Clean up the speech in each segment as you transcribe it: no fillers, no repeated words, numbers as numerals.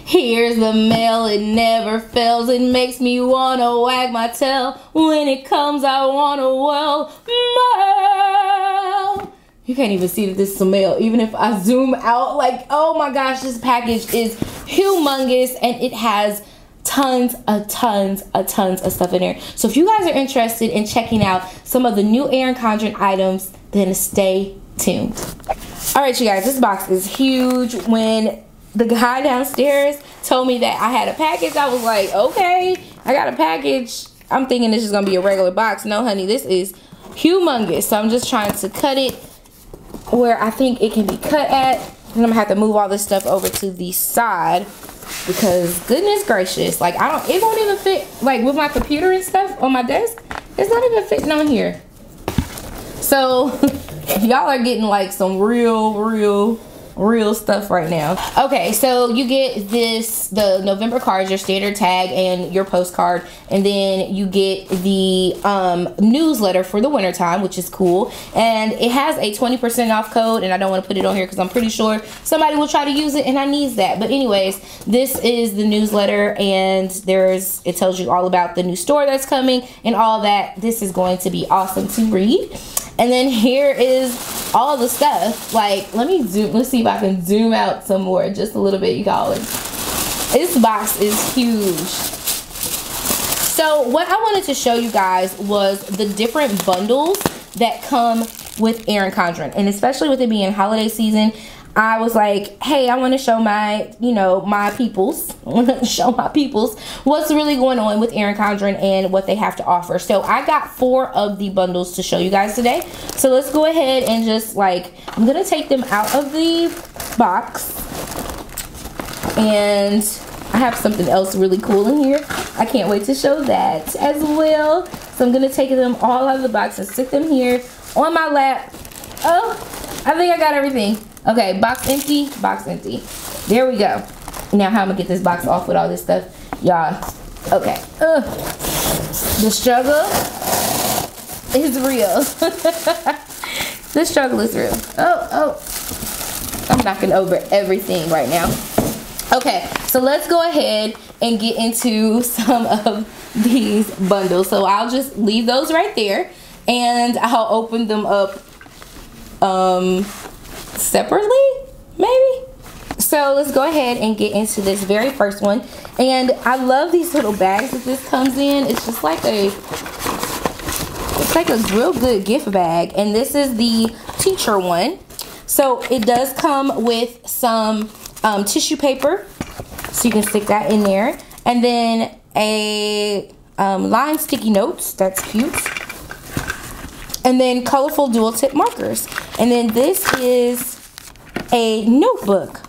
Here's the mail, it never fails. It makes me wanna wag my tail. When it comes, I wanna well mail. You can't even see that this is some mail. Even if I zoom out, like, oh my gosh, this package is humongous and it has tons of stuff in there. So if you guys are interested in checking out some of the new Erin Condren items, then stay tuned. All right, you guys, this box is huge. When the guy downstairs told me that I had a package, I was like, okay, I got a package. I'm thinking this is gonna be a regular box. No, honey, this is humongous. So I'm just trying to cut it where I think it can be cut at. And I'm gonna have to move all this stuff over to the side because goodness gracious, like it won't even fit, like with my computer and stuff on my desk, it's not even fitting on here. So y'all are getting like some real stuff right now. Okay, so you get the November cards, your standard tag and your postcard, and then you get the newsletter for the winter time, which is cool, and it has a 20% off code, and I don't want to put it on here because I'm pretty sure somebody will try to use it and I need that. But anyways, this is the newsletter, and it tells you all about the new store that's coming and all that. This is going to be awesome to read. And then here is all the stuff. Like, let's see if I can zoom out some more just a little bit, you guys. This box is huge. So what I wanted to show you guys was the different bundles that come with Erin Condren, and especially with it being holiday season, I was like, hey, I want to show my, my peoples. I want to show my peoples what's really going on with Erin Condren and what they have to offer. So I got 4 of the bundles to show you guys today. So let's go ahead and just I'm going to take them out of the box. And I have something else really cool in here. I can't wait to show that as well. So I'm going to take them all out of the box and sit them here on my lap. Oh, I think I got everything. Okay, box empty, box empty. There we go. Now how I'm gonna get this box off with all this stuff, y'all. Okay. The struggle is real. The struggle is real. Oh. I'm knocking over everything right now. Okay, so let's go ahead and get into some of these bundles. So I'll just leave those right there and I'll open them up separately, maybe. So let's go ahead and get into this very first one. And I love these little bags that this comes in. It's just like a real good gift bag. And this is the teacher one. So it does come with some tissue paper, so you can stick that in there, and then a line sticky notes. That's cute. And then colorful dual tip markers. And then this is a notebook.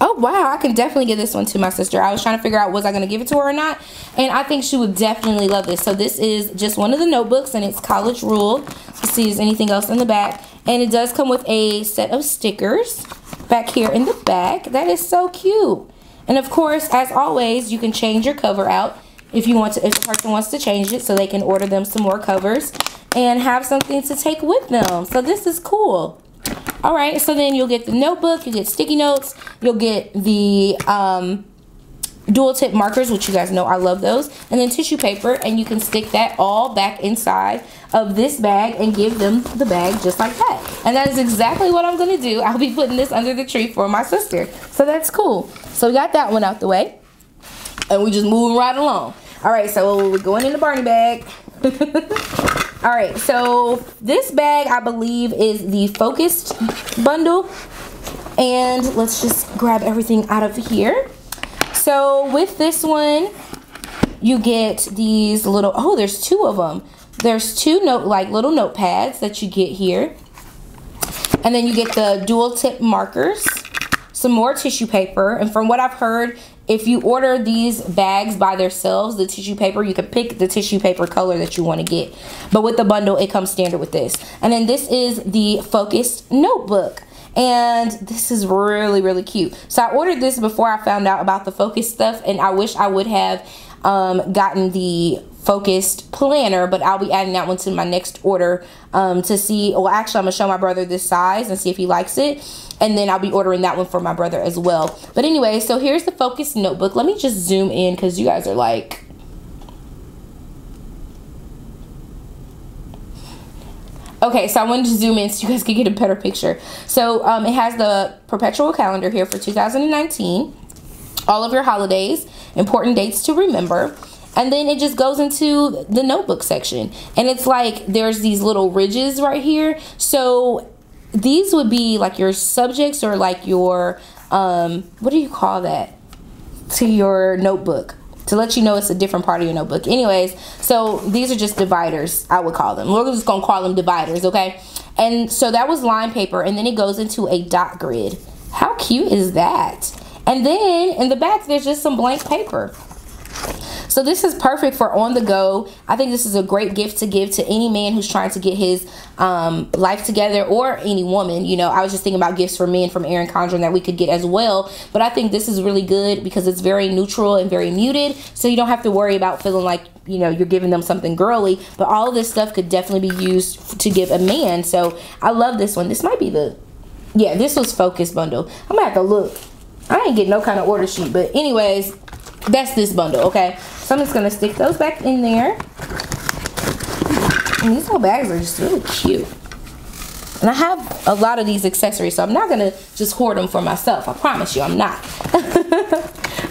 Oh wow, I can definitely give this one to my sister. I was trying to figure out, was I going to give it to her or not? And I think she would definitely love this. So this is just one of the notebooks, and it's college ruled. Let's see, is anything else in the back? And it does come with a set of stickers back here in the back. That is so cute. And of course, as always, you can change your cover out if you want to, if the person wants to change it, so they can order them some more covers and have something to take with them. So this is cool. All right, so then you'll get the notebook, you get sticky notes, you'll get the dual tip markers, which you guys know I love those, and then tissue paper, and you can stick that all back inside of this bag and give them the bag just like that. And that is exactly what I'm gonna do. I'll be putting this under the tree for my sister. So that's cool. So we got that one out the way, and we just moving right along. All right, so we're going in the Barney bag. All right, so this bag, I believe, is the focused bundle. And let's just grab everything out of here. So with this one, you get these little, oh, there's 2 of them. There's 2 little notepads that you get here. And then you get the dual tip markers, some more tissue paper. And from what I've heard, if you order these bags by themselves, the tissue paper, you can pick the tissue paper color that you want to get. But with the bundle, it comes standard with this. And then this is the focused notebook. And this is really, really cute. So I ordered this before I found out about the focus stuff, and I wish I would have gotten the focused planner, but I'll be adding that one to my next order to see. Well, actually, I'm gonna show my brother this size and see if he likes it, and then I'll be ordering that one for my brother as well. But anyway, so here's the focused notebook. Let me just zoom in because you guys are like, okay, so I wanted to zoom in so you guys could get a better picture. So it has the perpetual calendar here for 2019, all of your holidays, important dates to remember, and then it just goes into the notebook section. And it's like there's these little ridges right here. So these would be like your subjects, or like your, what do you call that, to your notebook, to let you know it's a different part of your notebook. Anyways, so these are just dividers, I would call them. We're just gonna call them dividers, okay? And so that was line paper, and then it goes into a dot grid. How cute is that? And then in the back, there's just some blank paper. So this is perfect for on the go. I think this is a great gift to give to any man who's trying to get his life together, or any woman. You know, I was just thinking about gifts for men from Erin Condren that we could get as well. But I think this is really good because it's very neutral and very muted. So you don't have to worry about feeling like, you know, you're giving them something girly. But all of this stuff could definitely be used to give a man. So I love this one. This might be the, yeah, this was Focus bundle. I'm gonna have to look. I ain't getting no kind of order sheet. But anyways, that's this bundle, okay? So I'm just gonna stick those back in there. And these little bags are just really cute. And I have a lot of these accessories, so I'm not gonna just hoard them for myself. I promise you, I'm not.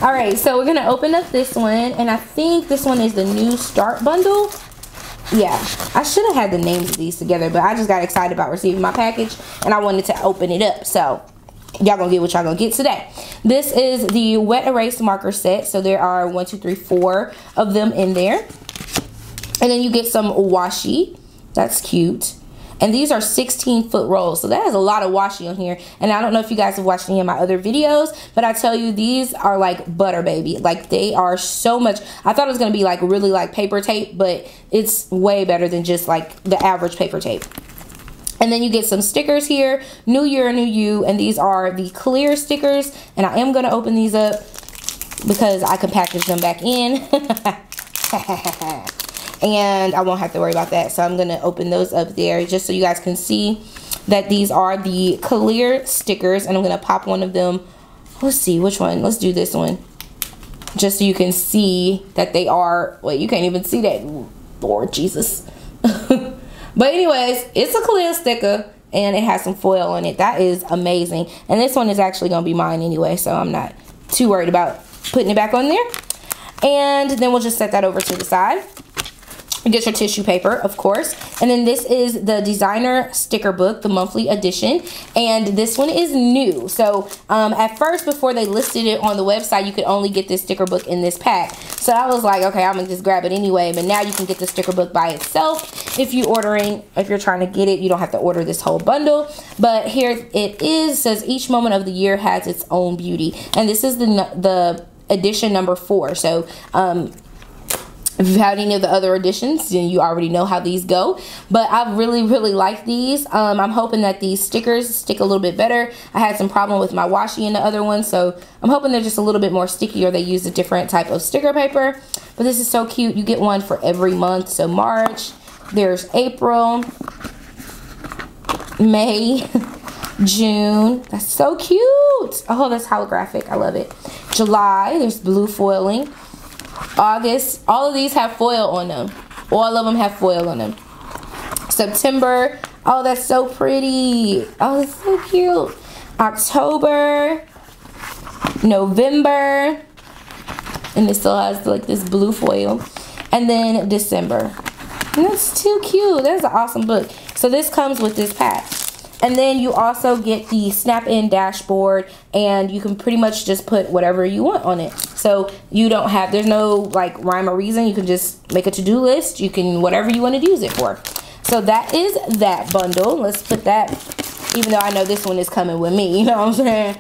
All right, so we're gonna open up this one, and I think this one is the new start bundle. Yeah, I should have had the names of these together, but I just got excited about receiving my package, and I wanted to open it up, so y'all gonna get what y'all gonna get today. This is the wet erase marker set. So there are 1, 2, 3, 4 of them in there. And then you get some washi. That's cute. And these are 16-foot rolls. So that has a lot of washi on here. And I don't know if you guys have watched any of my other videos, but I tell you, these are like butter, baby. Like, they are so much. I thought it was gonna be like really like paper tape, but it's way better than just like the average paper tape. And then you get some stickers here, New Year, New You, and these are the clear stickers. And I am gonna open these up because I can package them back in. And I won't have to worry about that. So I'm gonna open those up there just so you guys can see that these are the clear stickers. And I'm gonna pop one of them. Let's see, which one? Let's do this one. Just so you can see that they are, wait, you can't even see that, Lord Jesus. But anyways, it's a clear sticker and it has some foil on it. That is amazing. And this one is actually going to be mine anyway, so I'm not too worried about putting it back on there. And then we'll just set that over to the side. You get your tissue paper, of course. And then this is the designer sticker book, the monthly edition. And this one is new. So at first, before they listed it on the website, you could only get this sticker book in this pack. So I was like, okay, I'm gonna just grab it anyway. But now you can get the sticker book by itself. If you're trying to get it, you don't have to order this whole bundle. But here it is. It says each moment of the year has its own beauty. And this is the edition number 4. So if you've had any of the other editions, then you already know how these go. But I really, really like these. I'm hoping that these stickers stick a little bit better. I had some problem with my washi in the other one, so I'm hoping they're just a little bit more sticky, or they use a different type of sticker paper. But this is so cute. You get one for every month. So March, there's April, May, June. That's so cute. Oh, that's holographic. I love it. July, there's blue foiling. August, all of these have foil on them. All of them have foil on them. September, oh, that's so pretty. Oh, that's so cute. October, November, and it still has like this blue foil. And then December. And that's too cute. That's an awesome book. So this comes with this pack. And then you also get the snap-in dashboard, and you can pretty much just put whatever you want on it. So you don't have, there's no like rhyme or reason. You can just make a to-do list. You can, whatever you want to use it for. So that is that bundle. Let's put that, even though I know this one is coming with me, you know what I'm saying?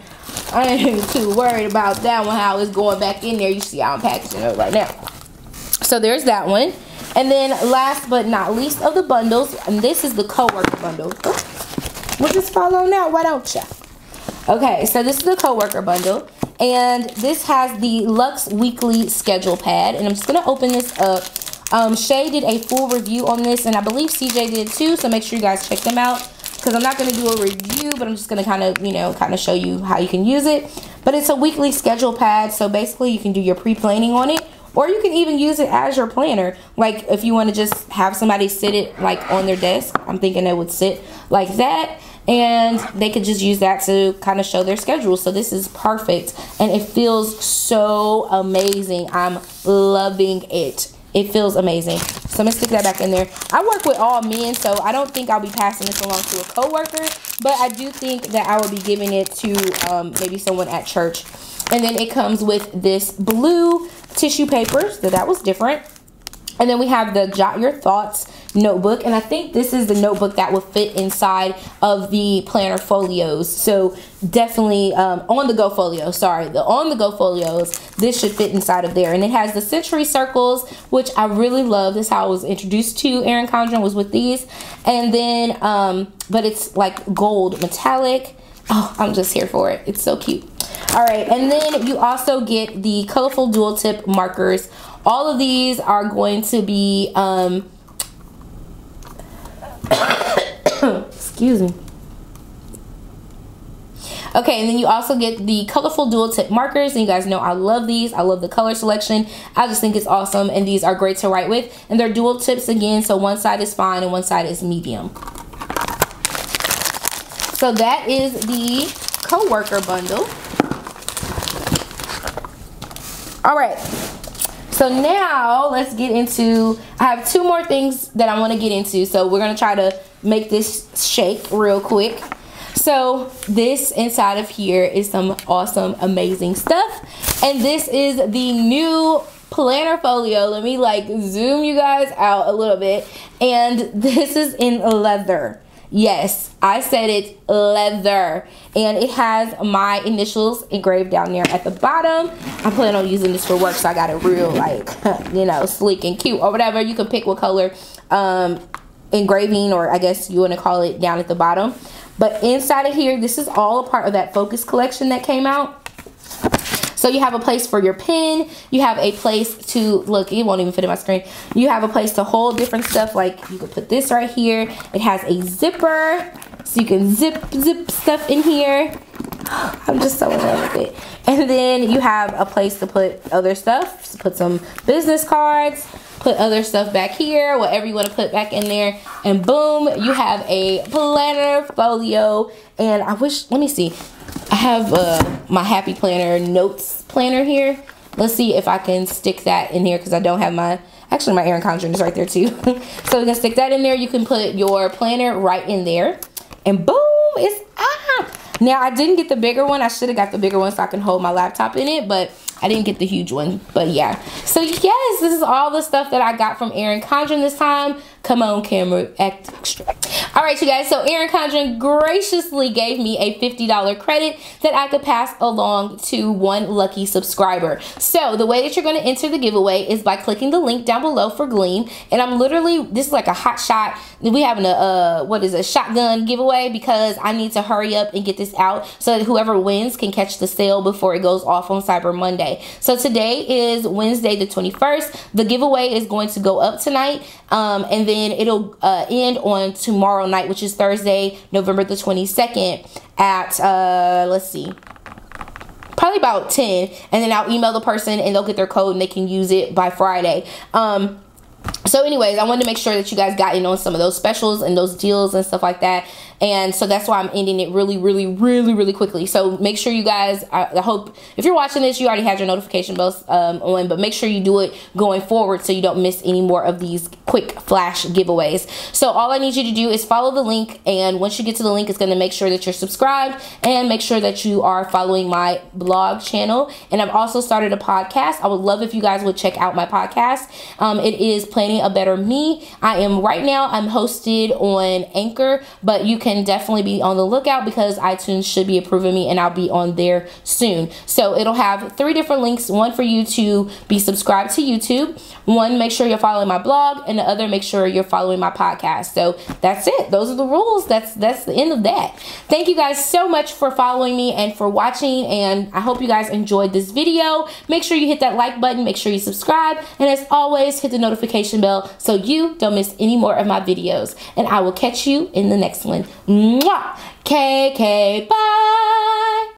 I ain't too worried about that one, how it's going back in there. You see how I'm packaging it right now. So there's that one. And then last but not least of the bundles, and this is the coworker bundle. We'll just follow now, why don't ya? Okay, so this is the coworker bundle, and this has the Luxe Weekly Schedule Pad, and I'm just gonna open this up. Shay did a full review on this, and I believe CJ did too, so make sure you guys check them out, because I'm not going to do a review, but I'm just going to kind of, you know, kind of show you how you can use it. But it's a weekly schedule pad, so basically you can do your pre-planning on it, or you can even use it as your planner. Like if you want to just have somebody sit it like on their desk, I'm thinking they would sit like that, and they could just use that to kind of show their schedule. So this is perfect, and it feels so amazing. I'm loving it. It feels amazing. So I'm gonna stick that back in there. I work with all men, so I don't think I'll be passing this along to a coworker, but I do think that I will be giving it to maybe someone at church. And then it comes with this blue tissue paper, so that was different. And then we have the Jot Your Thoughts notebook, and I think this is the notebook that will fit inside of the planner folios. So definitely on the go folio, sorry, the on the go folios, this should fit inside of there. And it has the century circles, which I really love. This is how I was introduced to Erin Condren, was with these. And then but it's like gold metallic. Oh, I'm just here for it. It's so cute. All right, and then you also get the colorful dual tip markers. All of these are going to be excuse me. Okay, and then you also get the colorful dual tip markers, and you guys know I love these. I love the color selection. I just think it's awesome, and these are great to write with. And they're dual tips again, so one side is fine and one side is medium. So that is the coworker bundle. All right. So now let's get into, I have two more things that I want to get into. So we're going to try to make this shake real quick. So this inside of here is some awesome, amazing stuff. And this is the new planner folio. Let me like zoom you guys out a little bit. And this is in leather. Yes, I said it, leather. And it has my initials engraved down there at the bottom. I plan on using this for work, so I got it real like, you know, sleek and cute or whatever. You can pick what color engraving, or I guess you want to call it, down at the bottom. But inside of here, this is all a part of that Focus collection that came out. So you have a place for your pen. You have a place to, look, it won't even fit in my screen. You have a place to hold different stuff. Like you could put this right here. It has a zipper, so you can zip stuff in here. I'm just so in love with it. And then you have a place to put other stuff. So put some business cards, put other stuff back here, whatever you want to put back in there. And boom, you have a planner folio. And I wish, let me see. I have my Happy Planner notes planner here. Let's see if I can stick that in here, because I don't have my, actually my Erin Condren is right there too. So we can stick that in there. You can put your planner right in there. And boom, it's Now I didn't get the bigger one. I should have got the bigger one so I can hold my laptop in it, but I didn't get the huge one. But yeah. So yes, this is all the stuff that I got from Erin Condren this time. Come on, camera, act extra. All right, you guys, so Erin Condren graciously gave me a $50 credit that I could pass along to one lucky subscriber. So the way that you're going to enter the giveaway is by clicking the link down below for Gleam. And I'm literally, this is like a hot shot. We having a, what is a shotgun giveaway, because I need to hurry up and get this out so that whoever wins can catch the sale before it goes off on Cyber Monday. So today is Wednesday the 21st. The giveaway is going to go up tonight, and then it'll end on tomorrow night, which is Thursday, November the 22nd at, let's see, probably about 10. And then I'll email the person and they'll get their code and they can use it by Friday. So anyways, I wanted to make sure that you guys got in on some of those specials and those deals and stuff like that. And so that's why I'm ending it really quickly. So make sure you guys, I hope if you're watching this, you already had your notification bells on, but make sure you do it going forward so you don't miss any more of these quick flash giveaways. So all I need you to do is follow the link, and once you get to the link, it's going to make sure that you're subscribed and make sure that you are following my blog channel. And I've also started a podcast. I would love if you guys would check out my podcast. It is Planning a Better Me. I am right now, I'm hosted on Anchor, but you can can definitely be on the lookout because iTunes should be approving me and I'll be on there soon. So it'll have 3 different links. One for you to be subscribed to YouTube. One, make sure you're following my blog, and the other, make sure you're following my podcast. So that's it. Those are the rules. That's the end of that. Thank you guys so much for following me and for watching, and I hope you guys enjoyed this video. Make sure you hit that like button, make sure you subscribe, and as always, hit the notification bell so you don't miss any more of my videos. And I will catch you in the next one. Mwah! KK, bye!